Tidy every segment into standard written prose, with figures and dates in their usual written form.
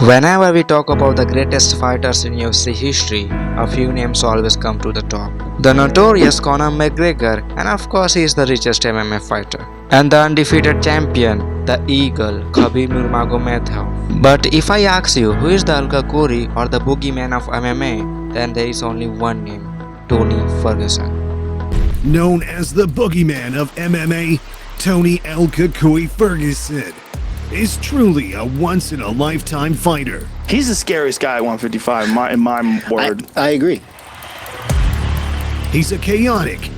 Whenever we talk about the greatest fighters in UFC history, a few names always come to the top. The notorious Conor McGregor, and of course he is the richest MMA fighter. And the undefeated champion, the Eagle, Khabib Nurmagomedov. But if I ask you who is the Al-Ghakuri or the Boogeyman of MMA, then there is only one name, Tony Ferguson. Known as the Boogeyman of MMA, Tony El-Kakui Ferguson is truly a once-in-a-lifetime fighter. He's the scariest guy at 155 in my word. I agree. He's a chaotic,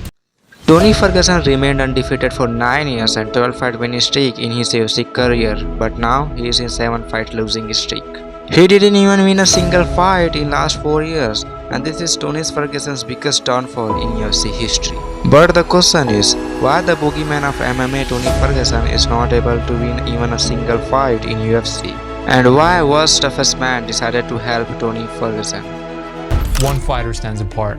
Tony Ferguson remained undefeated for 9 years and 12-fight winning streak in his UFC career, but now he is in 7-fight losing streak. He didn't even win a single fight in last 4 years, and this is Tony Ferguson's biggest downfall in UFC history. But the question is, why the Boogeyman of MMA Tony Ferguson is not able to win even a single fight in UFC? And why world's toughest man decided to help Tony Ferguson? One fighter stands apart.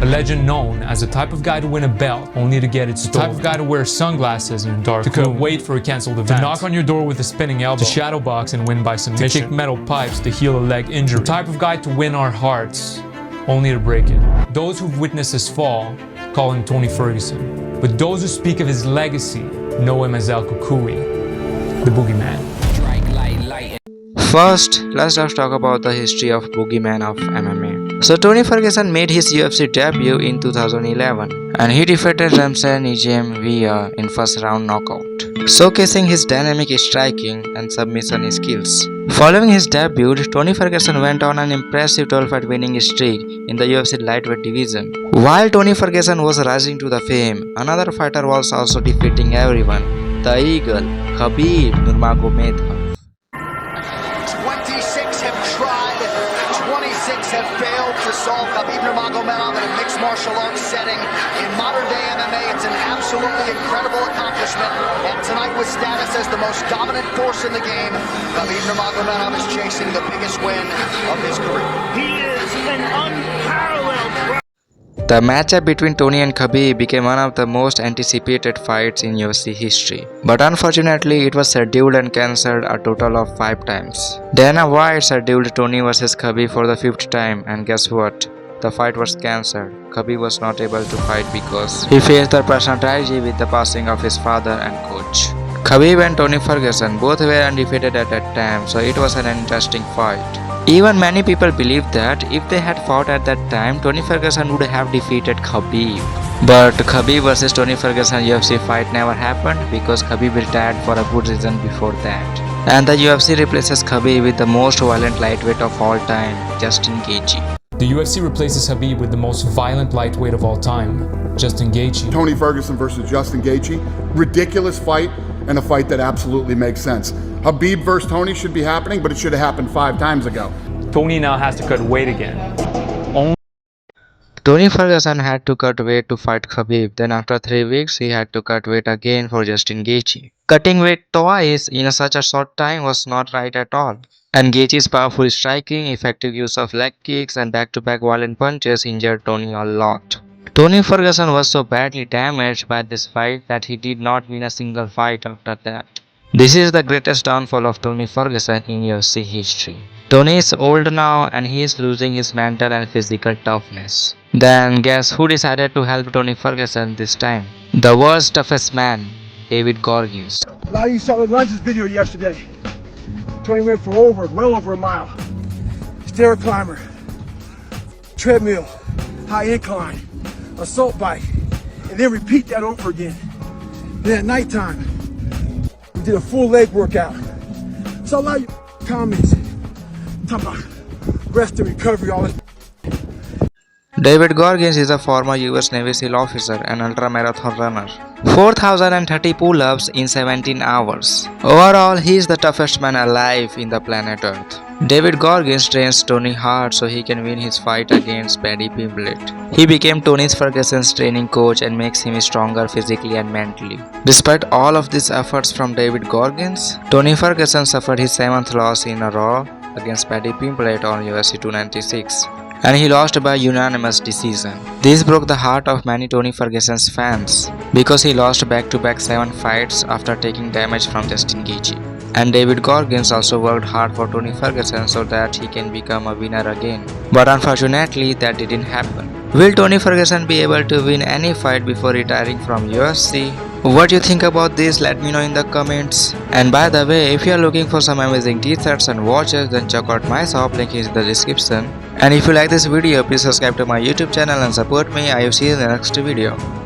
A legend known as the type of guy to win a belt only to get it stolen. The type of guy to wear sunglasses in a dark room. To wait for a cancelled event. To knock on your door with a spinning elbow. To shadow box and win by submission. To kick metal pipes to heal a leg injury. The type of guy to win our hearts only to break it. Those who've witnessed his fall call him Tony Ferguson. But those who speak of his legacy know him as El-Kakui, the Boogeyman. First, let's just talk about the history of Boogeyman of MMA. So Tony Ferguson made his UFC debut in 2011 and he defeated Ramsey Nijem via in first round knockout, showcasing his dynamic striking and submission skills. Following his debut, Tony Ferguson went on an impressive 12-fight winning streak in the UFC lightweight division. While Tony Ferguson was rising to the fame, another fighter was also defeating everyone, the Eagle, Khabib Nurmagomedov. 26 have tried, 26 have failed to solve Khabib Nurmagomedov in a mixed martial arts setting. In modern day MMA, it's an absolutely incredible accomplishment. And tonight, with status as the most dominant force in the game, Khabib Nurmagomedov is chasing the biggest win of his career. He is an unparalleled. The matchup between Tony and Khabib became one of the most anticipated fights in UFC history. But unfortunately, it was scheduled and cancelled a total of 5 times. Dana White scheduled Tony vs Khabib for the 5th time, and guess what? The fight was cancelled. Khabib was not able to fight because he faced the personal tragedy with the passing of his father and coach. Khabib and Tony Ferguson both were undefeated at that time, so it was an interesting fight. Even many people believe that if they had fought at that time, Tony Ferguson would have defeated Khabib. But Khabib vs Tony Ferguson UFC fight never happened because Khabib retired for a good reason before that. And the UFC replaces Khabib with the most violent lightweight of all time, Justin Gaethje. The UFC replaces Khabib with the most violent lightweight of all time, Justin Gaethje. Tony Ferguson versus Justin Gaethje, ridiculous fight and a fight that absolutely makes sense. Khabib versus Tony should be happening, but it should have happened 5 times ago. Tony now has to cut weight again. Tony Ferguson had to cut weight to fight Khabib, then after 3 weeks he had to cut weight again for Justin Gaethje. Cutting weight twice in such a short time was not right at all. And Gaethje's powerful striking, effective use of leg kicks and back-to-back violent punches injured Tony a lot. Tony Ferguson was so badly damaged by this fight that he did not win a single fight after that. This is the greatest downfall of Tony Ferguson in UFC history. Tony is old now and he is losing his mental and physical toughness. Then guess who decided to help Tony Ferguson this time? The world's toughest man, David Goggins. A lot of you saw the lunges video yesterday. Tony went for well over a mile. Stair climber, treadmill, high incline, assault bike, and then repeat that over again. Then at nighttime, we did a full leg workout. So a lot of you comments talking about rest and recovery, all this. David Goggins is a former US Navy SEAL officer and ultra-marathon runner. 4,030 pull-ups in 17 hours. Overall, he is the toughest man alive in the planet Earth. David Goggins trains Tony hard so he can win his fight against Paddy Pimblett. He became Tony Ferguson's training coach and makes him stronger physically and mentally. Despite all of these efforts from David Goggins, Tony Ferguson suffered his 7th loss in a row against Paddy Pimblett on UFC 296. And he lost by unanimous decision. This broke the heart of many Tony Ferguson's fans because he lost back-to-back 7 fights after taking damage from Justin Gaethje. And David Goggins also worked hard for Tony Ferguson so that he can become a winner again. But unfortunately, that didn't happen. Will Tony Ferguson be able to win any fight before retiring from UFC? What do you think about this? Let me know in the comments. And by the way, if you are looking for some amazing t-shirts and watches, then check out my shop, link is in the description. And if you like this video, please subscribe to my YouTube channel and support me. I will see you in the next video.